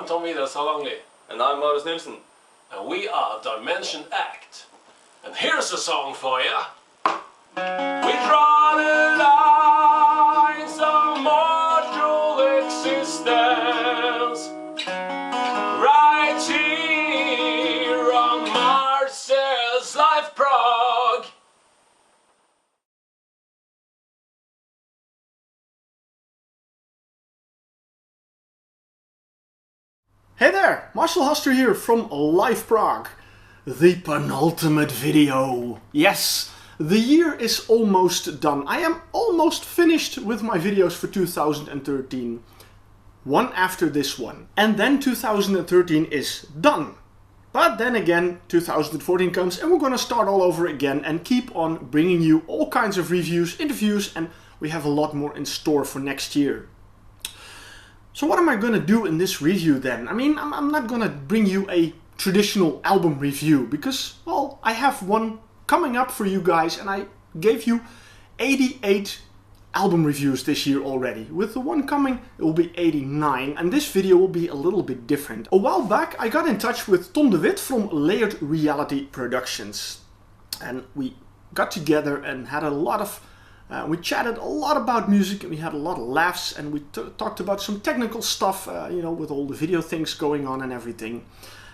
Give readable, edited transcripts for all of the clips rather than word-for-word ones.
I'm Tommy Salangli. And I'm Maurice Nielsen. And we are Dimension Act. And here's a song for ya. We draw the lines of mortal existence right here on Marcel's liveprog. Hey there, Marcel Haster here from liveprog. The penultimate video. Yes, the year is almost done. I am almost finished with my videos for 2013. One after this one. And then 2013 is done. But then again, 2014 comes and we're gonna start all over again and keep on bringing you all kinds of reviews, interviews, and we have a lot more in store for next year. So what am I going to do in this review then? I mean, I'm not going to bring you a traditional album review because, well, I have one coming up for you guys and I gave you 88 album reviews this year already. With the one coming, it will be 89 and this video will be a little bit different. A while back, I got in touch with Tom de Wit from Layered Reality Productions and we got together and had a lot of we chatted a lot about music and we had a lot of laughs and we talked about some technical stuff, you know, with all the video things going on and everything.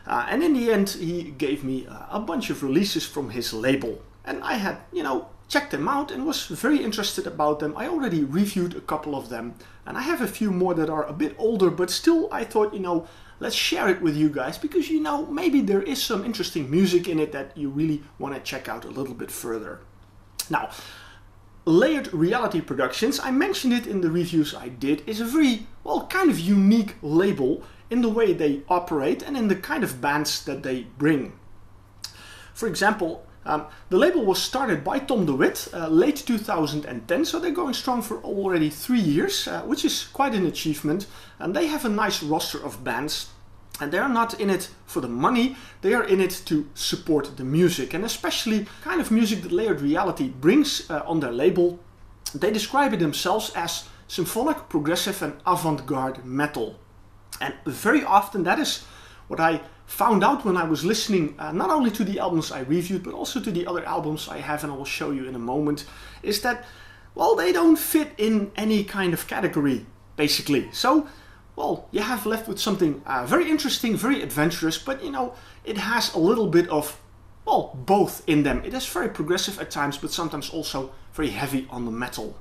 And in the end, he gave me a bunch of releases from his label. And I had, you know, checked them out and was very interested about them. I already reviewed a couple of them and I have a few more that are a bit older, but still I thought, you know, let's share it with you guys because, you know, maybe there is some interesting music in it that you really want to check out a little bit further. Now, Layered Reality Productions, I mentioned it in the reviews I did, is a very, well, kind of unique label in the way they operate and in the kind of bands that they bring. For example, the label was started by Tom de Wit late 2010, so they're going strong for already 3 years, which is quite an achievement, and they have a nice roster of bands. And they're not in it for the money, they are in it to support the music. And especially kind of music that Layered Reality brings on their label. They describe it themselves as symphonic, progressive and avant-garde metal. And very often that is what I found out when I was listening not only to the albums I reviewed, but also to the other albums I have and I will show you in a moment, is that, well, they don't fit in any kind of category, basically. So, well, you have left with something very interesting, very adventurous, but you know, it has a little bit of, well, both in them. It is very progressive at times, but sometimes also very heavy on the metal.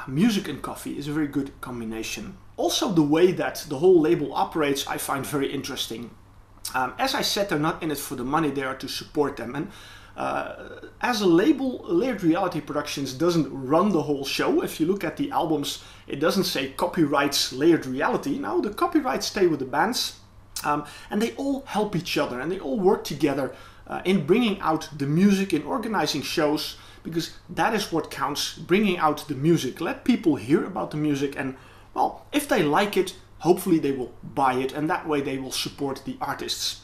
Music and coffee is a very good combination. Also the way that the whole label operates I find very interesting. As I said, they're not in it for the money, they are to support them. And as a label, Layered Reality Productions doesn't run the whole show. If you look at the albums, it doesn't say copyrights Layered Reality. No, the copyrights stay with the bands. And they all help each other and they all work together in bringing out the music, in organizing shows, because that is what counts, bringing out the music. Let people hear about the music and, well, if they like it, hopefully they will buy it and that way they will support the artists.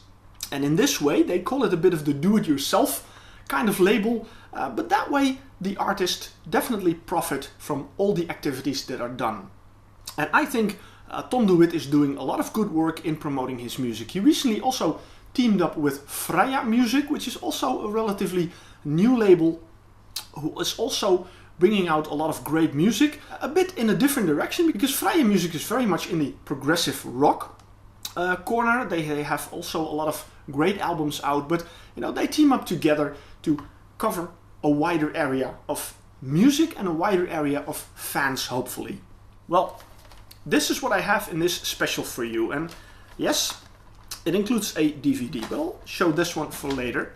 And in this way, they call it a bit of the do-it-yourself kind of label, but that way the artists definitely profit from all the activities that are done. And I think Tom de Wit is doing a lot of good work in promoting his music. He recently also teamed up with Freya Music, which is also a relatively new label, who is also bringing out a lot of great music, a bit in a different direction, because Freya Music is very much in the progressive rock corner. They have also a lot of great albums out, but you know, they team up together to cover a wider area of music and a wider area of fans, hopefully. Well, this is what I have in this special for you, and yes, it includes a DVD, but I'll show this one for later.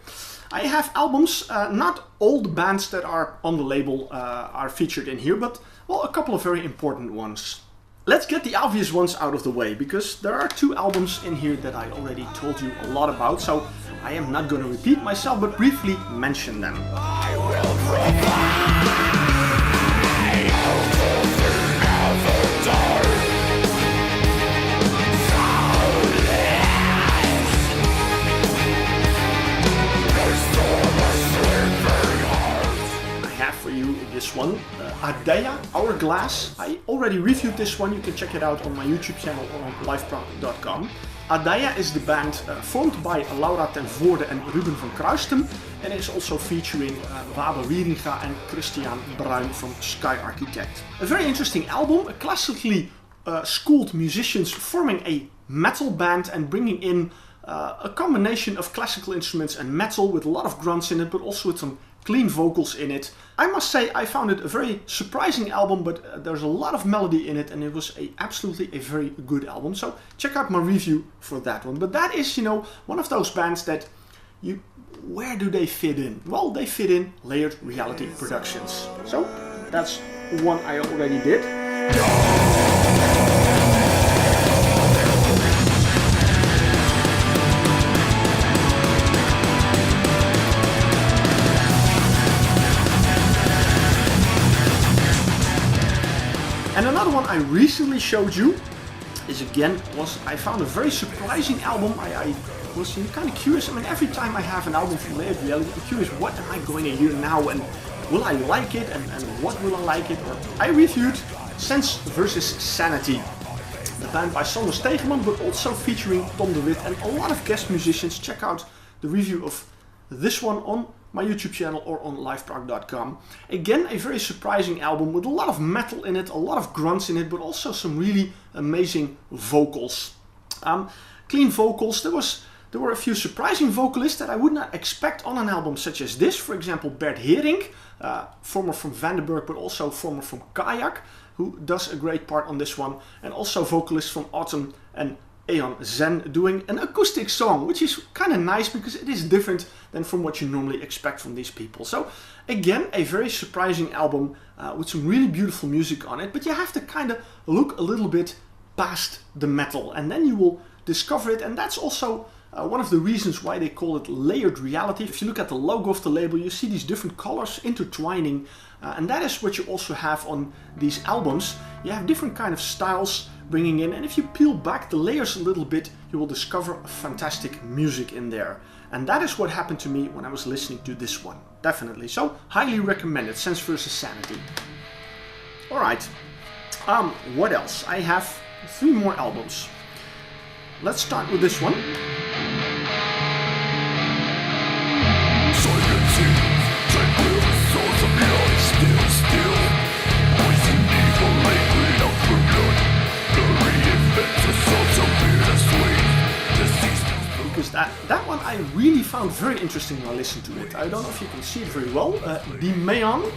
I have albums, not all the bands that are on the label are featured in here, but, well, a couple of very important ones. Let's get the obvious ones out of the way, because there are 2 albums in here that I already told you a lot about, so I am not going to repeat myself, but briefly mention them. I will you this one, Adeia, Hourglass. I already reviewed this one, you can check it out on my YouTube channel or on liveprog.com. Adeia is the band formed by Laura ten Voorde and Ruben van Kruisten, and is also featuring Wabe Wieringa and Christian Bruin from Sky Architect. A very interesting album, classically schooled musicians forming a metal band and bringing in a combination of classical instruments and metal with a lot of grunts in it, but also with some clean vocals in it. I must say I found it a very surprising album, but there's a lot of melody in it, and it was absolutely a very good album. So check out my review for that one. But that is, you know, one of those bands that where do they fit in? Well, they fit in Layered Reality Productions. So that's one I already did. And another one I recently showed you is I found a very surprising album. I was kind of curious. I mean, every time I have an album from Layered Reality, I'm curious, what am I going to hear now, and will I like it, and what will I like it? Or I reviewed Sense vs. Sanity, the band by Sander Stegeman, but also featuring Tom de Wit and a lot of guest musicians. Check out the review of this one on my YouTube channel or on liveprog.com. Again, a very surprising album with a lot of metal in it, a lot of grunts in it, but also some really amazing vocals. Clean vocals. There were a few surprising vocalists that I would not expect on an album such as this. For example, Bert Hering, former from Vandenberg, but also former from Kayak, who does a great part on this one, and also vocalists from Autumn and Eon Zen doing an acoustic song, which is kind of nice because it is different than from what you normally expect from these people. So again, a very surprising album with some really beautiful music on it, but you have to kind of look a little bit past the metal and then you will discover it. And that's also one of the reasons why they call it Layered Reality. If you look at the logo of the label, you see these different colors intertwining, and that is what you also have on these albums. You have different kind of styles bringing in, and if you peel back the layers a little bit, you will discover fantastic music in there. And that is what happened to me when I was listening to this one, definitely. So highly recommended, Sense vs. Sanity. Alright, what else? I have 3 more albums. Let's start with this one. Because that one I really found very interesting when I listened to it. I don't know if you can see it very well. Dimaeon.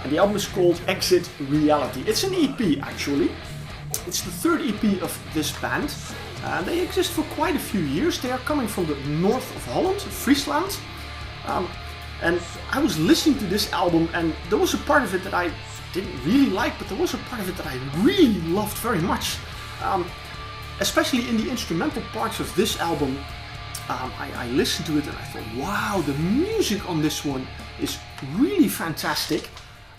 And the album is called Exit Reality. It's an EP actually. It's the 3rd EP of this band. They exist for quite a few years. They are coming from the north of Holland, Friesland. And I was listening to this album, and there was a part of it that I didn't really like, but there was a part of it that I really loved very much. Especially in the instrumental parts of this album, I listened to it and I thought, wow, the music on this one is really fantastic.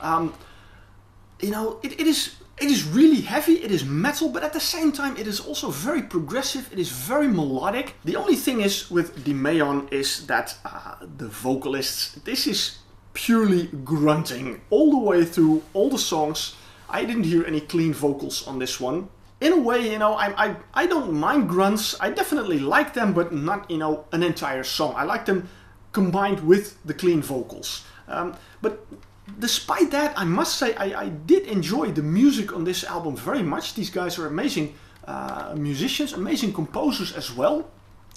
You know, it is really heavy, it is metal, but at the same time it is also very progressive, it is very melodic. The only thing is with Dimaeon is that the vocalists, this is purely grunting all the way through all the songs. I didn't hear any clean vocals on this one. In a way, you know, I don't mind grunts, I definitely like them, but not, you know, an entire song. I like them combined with the clean vocals. But despite that, I must say I did enjoy the music on this album very much. These guys are amazing musicians, amazing composers as well.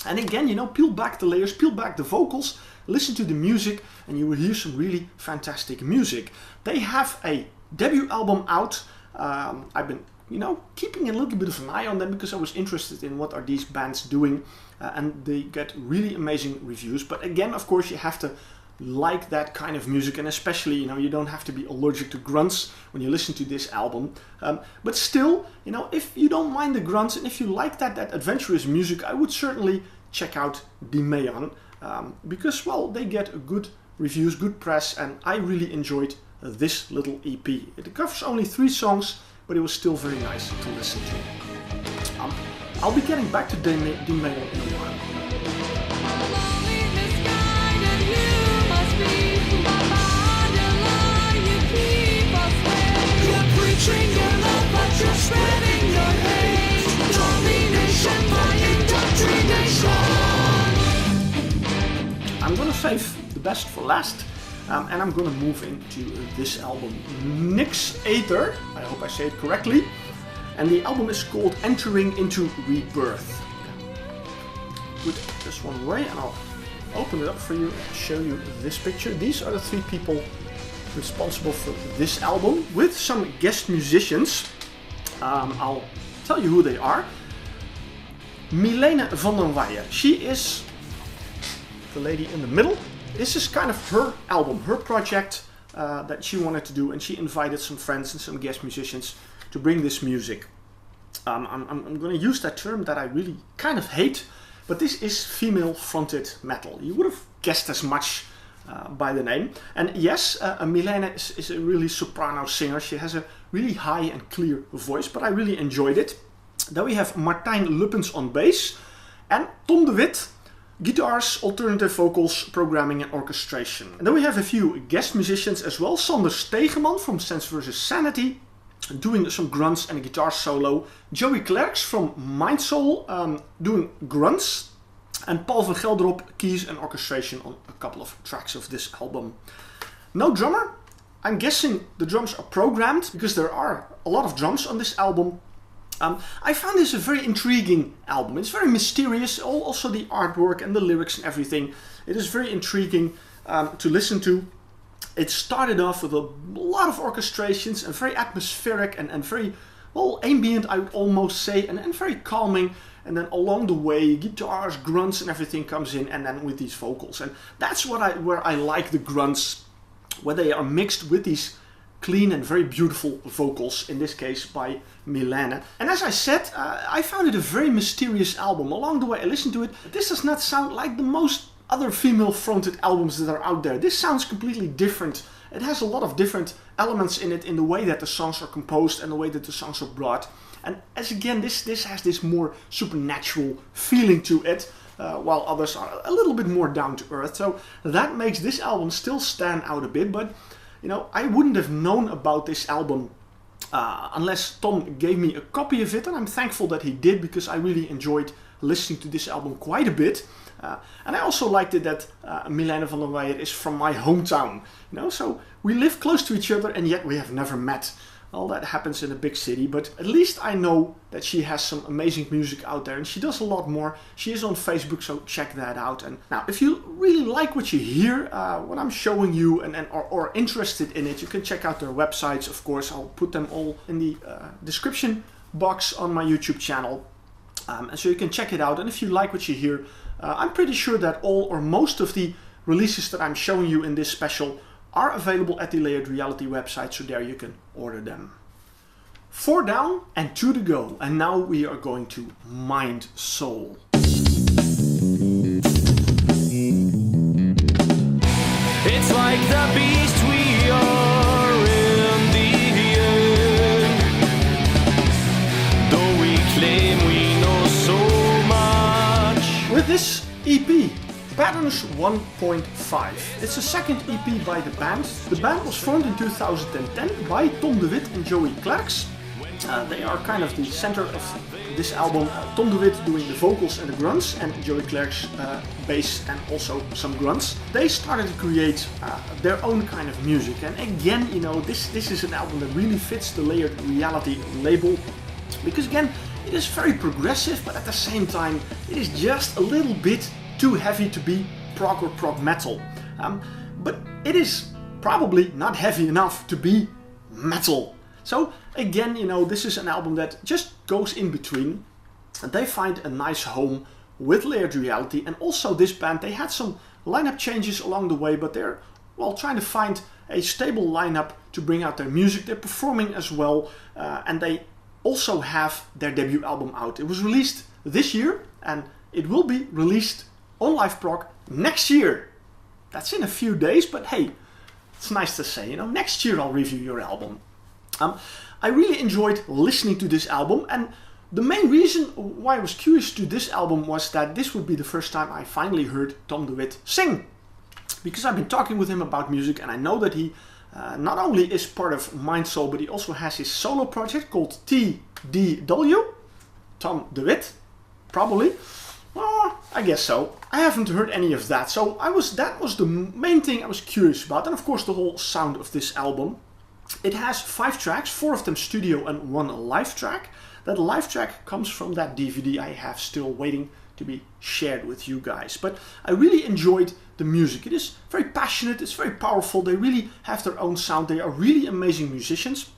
And again, you know, peel back the layers, peel back the vocals, listen to the music, and you will hear some really fantastic music. They have a debut album out. I've been, you know, keeping a little bit of an eye on them because I was interested in what are these bands doing, and they get really amazing reviews. But again, of course, you have to like that kind of music, and especially, you know, you don't have to be allergic to grunts when you listen to this album. But still, you know, if you don't mind the grunts and if you like that adventurous music, I would certainly check out Dimaeon, because, well, they get good reviews, good press, and I really enjoyed this little EP. It covers only 3 songs, but it was still very nice to listen to. I'll be getting back to Dimaeon in a while. best for last. And I'm gonna move into this album, Nyx Aether. I hope I say it correctly. And the album is called Entering into Rebirth. Put this one away and I'll open it up for you and show you this picture. These are the 3 people responsible for this album, with some guest musicians. I'll tell you who they are. Milena van den Weijer. She is the lady in the middle. This is kind of her album, her project that she wanted to do, and she invited some friends and some guest musicians to bring this music. I'm going to use that term that I really kind of hate, but this is female-fronted metal. You would have guessed as much by the name. And yes, Milena is a really soprano singer. She has a really high and clear voice, but I really enjoyed it. Then we have Martijn Luppens on bass and Tom de Wit, guitars, alternative vocals, programming and orchestration. And then we have a few guest musicians as well. Sander Stegeman from Sense vs. Sanity, doing some grunts and a guitar solo. Joey Clerks from Mindsoul, doing grunts. And Paul van Gelderop, keys and orchestration on a couple of tracks of this album. No drummer. I'm guessing the drums are programmed, because there are a lot of drums on this album. I found this a very intriguing album. It's very mysterious, also the artwork and the lyrics and everything. It is very intriguing to listen to. It started off with a lot of orchestrations and very atmospheric and very, well, ambient, I would almost say, and very calming. And then along the way, guitars, grunts and everything comes in, and then with these vocals. And that's where I like the grunts, where they are mixed with these clean and very beautiful vocals, in this case by Milena. And as I said, I found it a very mysterious album. Along the way I listened to it, this does not sound like the most other female-fronted albums that are out there. This sounds completely different. It has a lot of different elements in it, in the way that the songs are composed and the way that the songs are brought. And as again, this has this more supernatural feeling to it, while others are a little bit more down to earth. So that makes this album still stand out a bit. But you know, I wouldn't have known about this album unless Tom gave me a copy of it, and I'm thankful that he did, because I really enjoyed listening to this album quite a bit. And I also liked it that Milena van den Weijer is from my hometown. You know, so we live close to each other, and yet we have never met. Well, that happens in a big city, but at least I know that she has some amazing music out there, and she does a lot more. She is on Facebook, so check that out. And now, if you really like what you hear, what I'm showing you, and or interested in it, you can check out their websites. Of course, I'll put them all in the description box on my YouTube channel, and so you can check it out. And if you like what you hear, I'm pretty sure that all or most of the releases that I'm showing you in this special are available at the Layered Reality website, so there you can order them. 4 down and 2 to go, and now we are going to Mind Soul. It's like the beast we are in the end, though we claim we know so much. With this EP, Patterns 1.5. It's a second EP by the band. The band was formed in 2010 by Tom de Wit and Joey Clerks. They are kind of the center of this album. Tom de Wit doing the vocals and the grunts, and Joey Clerks bass and also some grunts. They started to create their own kind of music, and again, you know, this is an album that really fits the Layered Reality label, because again, it is very progressive, but at the same time, it is just a little bit too heavy to be prog or prog metal. But it is probably not heavy enough to be metal. So again, you know, this is an album that just goes in between, and they find a nice home with Layered Reality. And also this band, they had some lineup changes along the way, but they're, well, trying to find a stable lineup to bring out their music. They're performing as well, and they also have their debut album out. It was released this year, and it will be released on liveprog next year. That's in a few days, but hey, it's nice to say, you know, next year I'll review your album. I really enjoyed listening to this album, and the main reason why I was curious to this album was that this would be the first time I finally heard Tom de Wit sing. Because I've been talking with him about music, and I know that he not only is part of Mindsoul, but he also has his solo project called TDW, Tom de Wit, probably. I guess so. I haven't heard any of that, so that was the main thing I was curious about, and of course the whole sound of this album. It has 5 tracks, 4 of them studio and 1 live track. That live track comes from that DVD I have still waiting to be shared with you guys. But I really enjoyed the music. It is very passionate, it's very powerful, they really have their own sound, they are really amazing musicians.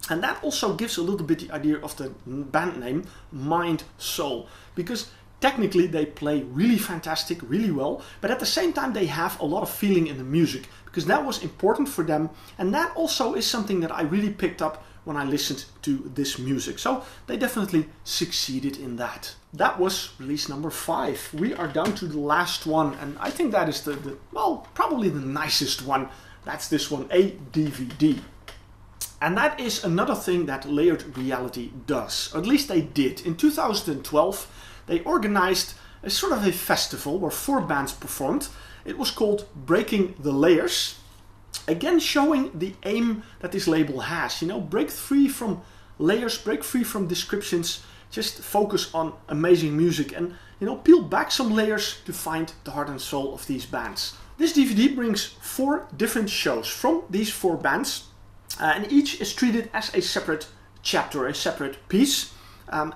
And that also gives a little bit the idea of the band name, Mind Soul, because technically they play really fantastic, really well, but at the same time they have a lot of feeling in the music, because that was important for them, and that also is something that I really picked up when I listened to this music. So they definitely succeeded in that. That was release number 5. We are down to the last one, and I think that is well, probably the nicest one. That's this one, a DVD. And that is another thing that Layered Reality does, or at least they did. In 2012, they organized a sort of a festival where 4 bands performed. It was called Breaking the Layers. Again, showing the aim that this label has. You know, break free from layers, break free from descriptions, just focus on amazing music and, you know, peel back some layers to find the heart and soul of these bands. This DVD brings 4 different shows from these 4 bands, and each is treated as a separate chapter, a separate piece.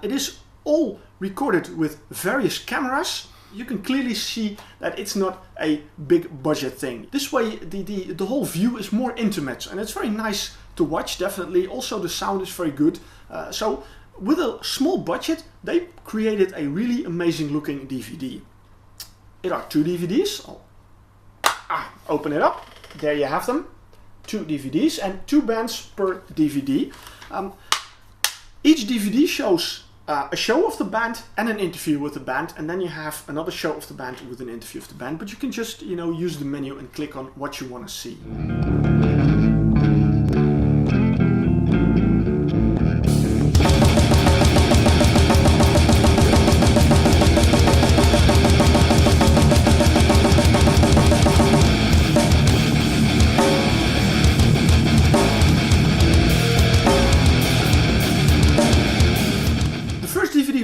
It is all recorded with various cameras. You can clearly see that it's not a big budget thing. This way the whole view is more intimate and it's very nice to watch, definitely. Also the sound is very good. So with a small budget they created a really amazing looking DVD. It are 2 DVDs. I'll open it up. There you have them. 2 DVDs and 2 bands per DVD. Each DVD shows a show of the band and an interview with the band, and then you have another show of the band with an interview of the band, but you can just, you know, use the menu and click on what you want to see.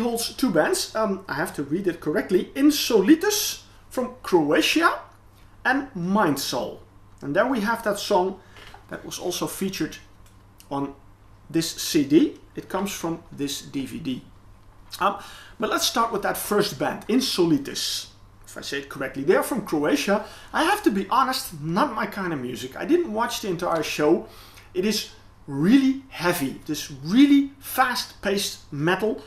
Holds 2 bands, I have to read it correctly, Insolitvs from Croatia and Mind Soul. And there we have that song that was also featured on this CD. It comes from this DVD. But let's start with that first band, Insolitvs. If I say it correctly, they are from Croatia. I have to be honest, not my kind of music. I didn't watch the entire show. It is really heavy, this really fast-paced metal.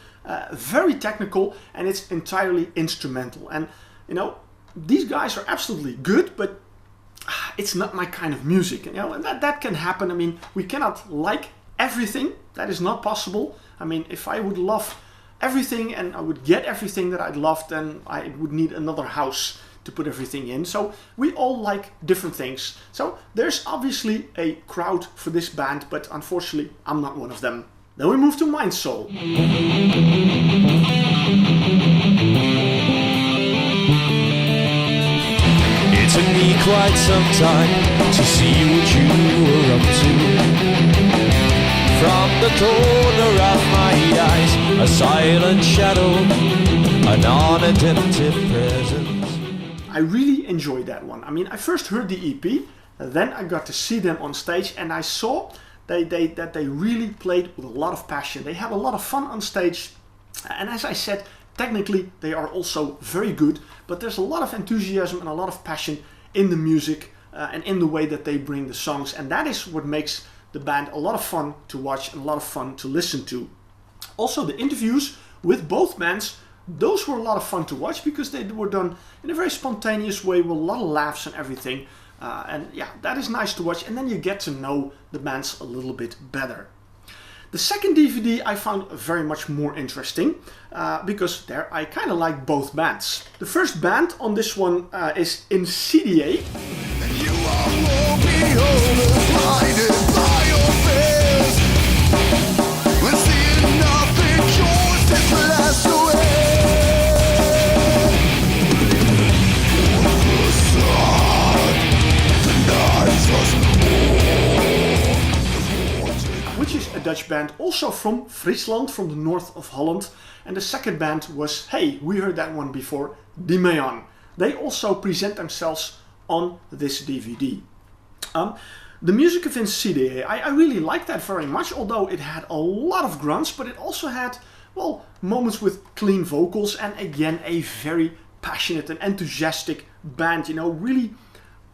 Very technical, and it's entirely instrumental. And you know, these guys are absolutely good, but it's not my kind of music. You know, and that can happen. I mean, we cannot like everything. That is not possible. I mean, if I would love everything and I would get everything that I'd love, then I would need another house to put everything in. So we all like different things. So there's obviously a crowd for this band, but unfortunately, I'm not one of them. Then we move to Mind Soul. It took me quite some time to see what you were up to. From the corner of my eyes, a silent shadow, an unattempted presence. I really enjoyed that one. I mean, I first heard the EP, then I got to see them on stage, and I saw that they really played with a lot of passion. They had a lot of fun on stage, and as I said, technically they are also very good, but there's a lot of enthusiasm and a lot of passion in the music and in the way that they bring the songs, and that is what makes the band a lot of fun to watch and a lot of fun to listen to. Also, the interviews with both bands, those were a lot of fun to watch because they were done in a very spontaneous way with a lot of laughs and everything. And yeah, that is nice to watch, and then you get to know the bands a little bit better. The second DVD I found very much more interesting because there I kind of like both bands. The first band on this one is Insidiae. Which is a Dutch band, also from Friesland, from the north of Holland. And the second band was, hey, we heard that one before, Dimaeon. They also present themselves on this DVD. The music of Insidiae, I really liked that very much, although it had a lot of grunts, but it also had, well, moments with clean vocals and again a very passionate and enthusiastic band, you know, really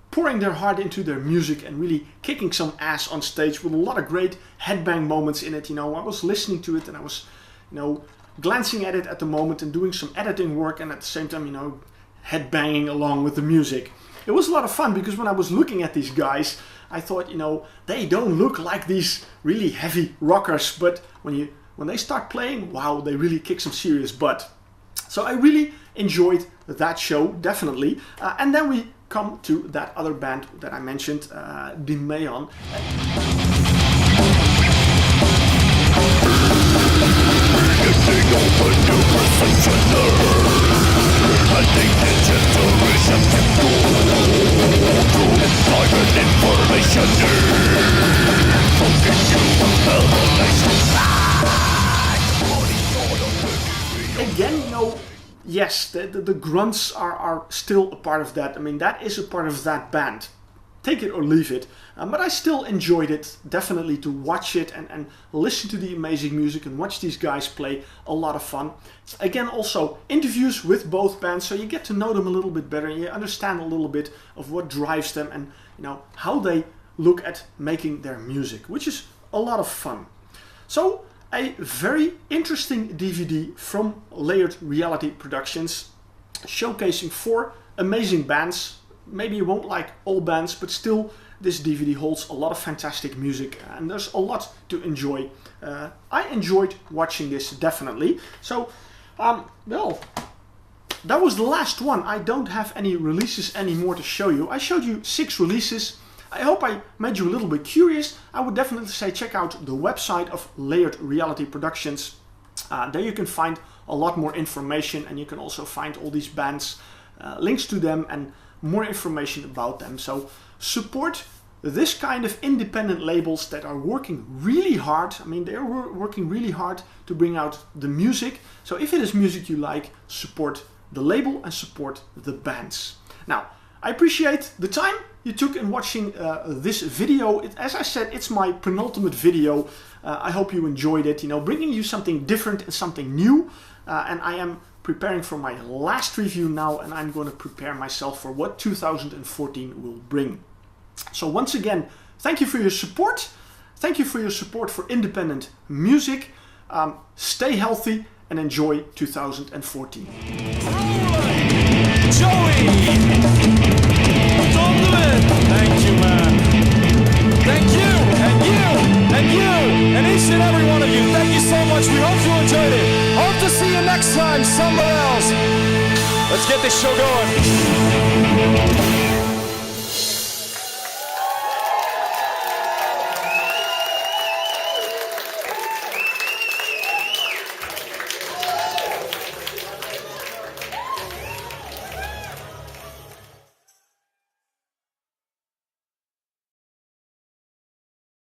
pouring their heart into their music and really kicking some ass on stage with a lot of great headbang moments in it. You know, I was listening to it and I was, you know, glancing at it at the moment and doing some editing work and at the same time, you know, headbanging along with the music. It was a lot of fun because when I was looking at these guys, I thought, you know, they don't look like these really heavy rockers, but when they start playing, wow, they really kick some serious butt. So I really enjoyed that show, definitely. And then we come to that other band that I mentioned, Dimaeon. Again, you know, yes, the grunts are still a part of that. I mean, that is a part of that band. Take it or leave it. But I still enjoyed it, definitely, to watch it and listen to the amazing music and watch these guys play. A lot of fun. Again, also interviews with both bands, so you get to know them a little bit better and you understand a little bit of what drives them and, you know, how they look at making their music, which is a lot of fun. So, a very interesting DVD from Layered Reality Productions, showcasing 4 amazing bands. Maybe you won't like all bands, but still this DVD holds a lot of fantastic music and there's a lot to enjoy. I enjoyed watching this, definitely. So, well, that was the last one. I don't have any releases anymore to show you. I showed you 6 releases. I hope I made you a little bit curious. I would definitely say check out the website of Layered Reality Productions. There you can find a lot more information and you can also find all these bands, links to them and more information about them. So support this kind of independent labels that are working really hard. I mean, they're working really hard to bring out the music. So if it is music you like, support the label and support the bands. Now, I appreciate the time you took in watching this video. As I said, it's my penultimate video. I hope you enjoyed it, you know, bringing you something different and something new. And I am preparing for my last review now, and I'm going to prepare myself for what 2014 will bring. So once again, thank you for your support. Thank you for your support for independent music. Stay healthy and enjoy 2014. Joey! Thank you, man. Thank you, and you, and you, and each and every one of you. Thank you so much. We hope you enjoyed it. Hope to see you next time somewhere else. Let's get this show going.